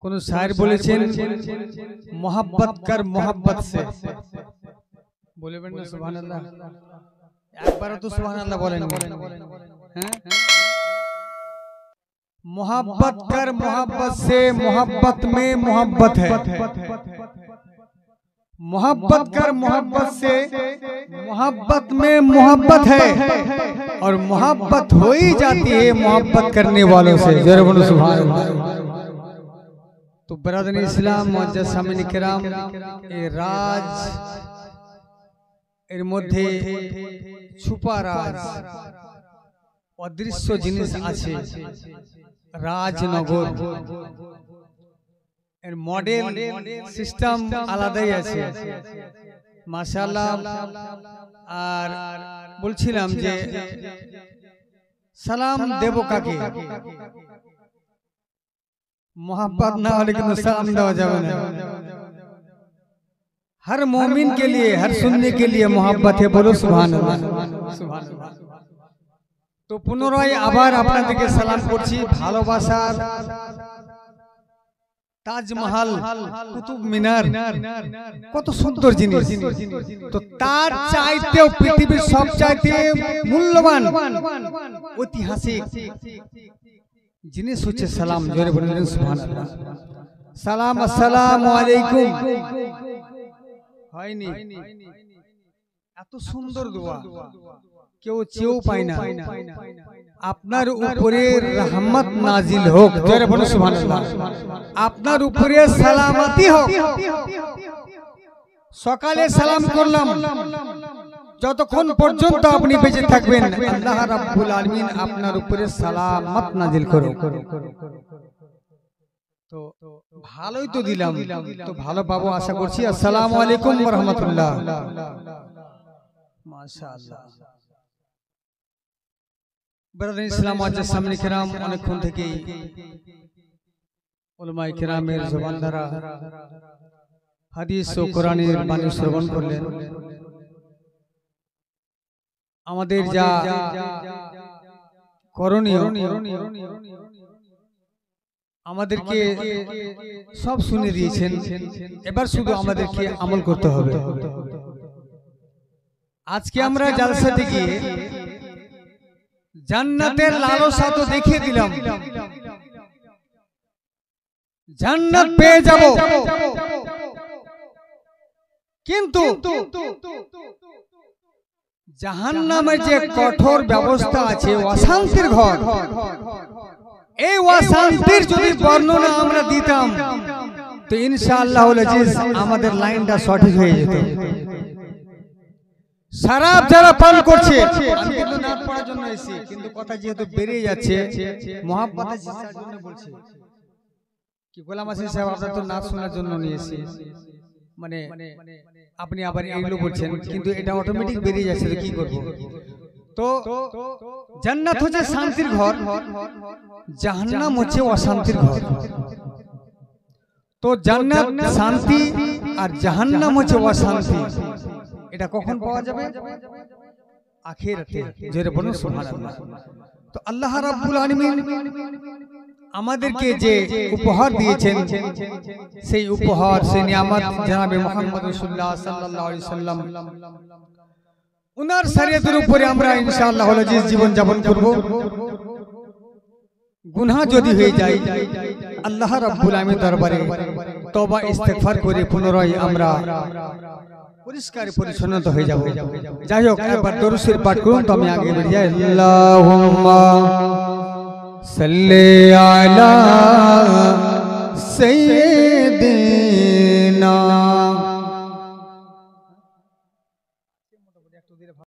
কোন শায়ের বলেছেন मोहब्बत कर मोहब्बत से বলবেন না সুবহানাল্লাহ একবার তো সুবহানাল্লাহ বলেন হ্যাঁ मोहब्बत कर मोहब्बत से मोहब्बत में मोहब्बत है मोहब्बत कर मोहब्बत से मोहब्बत में मोहब्बत है और मोहब्बत हो ही जाती है मोहब्बत करने वालों से जरा बोलो सुभान अल्लाह। तो बरादर इस्लाम मुअज्जज सामिन किराम ए राज एर मध्य छुपा राज अदृश्य जिनिस आछे राजनगर एर मॉडल सिस्टम आलादाई आछे माशाআল্লাহ। আর বলছিলাম যে সালাম দেব কাকে मोहब्बत ना होले किन्तु सलाम देवा जाबे ना। हर मोमिन के लिए हर सुन्नी के लिए मोहब्बत है बोलो सुभान अल्लाह सुभान अल्लाह। तो पुनराय आबार आपनादेरके सालाम करछि भालोबासार ताजमहल कुतुब मिनार कत सुंदर जिनिस तो तार चाইতেও পৃথিবীর সবচাইতে মূল্যবান ঐতিহাসিক जिनिस होच्छे सालाम जोरे बोलें सुभान अल्लाह। सालाम अस्सलामु आलैकुम হয়নি এত সুন্দর দোয়া কেউ চেয়েও পায় না আপনার উপরে রহমত নাজিল হোক জোরে বলো সুবহানাল্লাহ। আপনার উপরে সালামতি হোক সকালে সালাম করলাম যতক্ষণ পর্যন্ত আপনি বেঁচে থাকবেন আল্লাহ রাব্বুল আলামিন আপনার উপরে সালামত নাজিল করুন। তো ভালোই তো দিলাম তো ভালো পাবো আশা করছি। আসসালামু আলাইকুম ওয়া রাহমাতুল্লাহ মাশাআল্লাহ। ব্রাদার ইসলাম মুআজ্জাজ সামিন কিরাম অনেকক্ষণ থেকেই উলামায়ে কিরামের জবান দ্বারা হাদিস ও কোরআনের বাণী শ্রবণ করলেন। আমাদের যা করণীয় আমাদেরকে সব শুনে দিয়েছেন এবার শুধু আমাদেরকে আমল করতে হবে। আজকে আমরা জালসাতে গিয়ে জান্নাতের লালসা তো দেখিয়ে দিলাম জান্নাত পেয়ে যাব কিন্তু জাহান্নামের যে কঠোর ব্যবস্থা আছে অশান্তির ঘর এই অশান্তির যদি বর্ণনা আমরা দিতাম তো ইনশাআল্লাহুল আজিজ আমাদের লাইনটা সঠিক হয়ে যেত। শরাব যারা পান করছে আমি কিন্তু নাত পড়ার জন্য এসেছি কিন্তু কথা যেহেতু বেরিয়ে যাচ্ছে মোহাব্বতের শিক্ষার জন্য বলছি কি গোলাম আসিফ সাহেব আপনারা তো নাত শোনার জন্য নিয়েছি মানে আপনি আবার এইগুলো বলছেন কিন্তু এটা অটোমেটিক বেরিয়ে যাচ্ছে তো কি করব। তো জান্নাত হচ্ছে শান্তির ঘর জাহান্নাম হচ্ছে অশান্তির ঘর। তো জান্নাত শান্তি আর জাহান্নাম হচ্ছে অশান্তি এটা কখন পাওয়া যাবে আখিরাতে জোরে বলুন সুবহানাল্লাহ। তো আল্লাহ রাব্বুল আলামিন আমাদেরকে যে উপহার দিয়েছেন সেই উপহার সেই নিয়ামত জনাবে মুহাম্মদ রাসূলুল্লাহ সাল্লাল্লাহু আলাইহি সাল্লাম উনার শরীয়তের উপরে আমরা ইনশাআল্লাহ আজিজ জীবন যাপন করব। গুনাহ যদি হয়ে যায় আল্লাহ রাব্বুল আলামিন দরবারে তওবা ইস্তেগফার করে পুনরায় আমরা পরিষ্কার পরিচ্ছন্নতা হয়ে যাব। যাই হোক একবার দরুদ শরীফ পাঠ করুন তো আমি আগে বেরিয়ে যাই। আল্লাহুম্মা সাল্লি আলা সাইয়্যিদিনা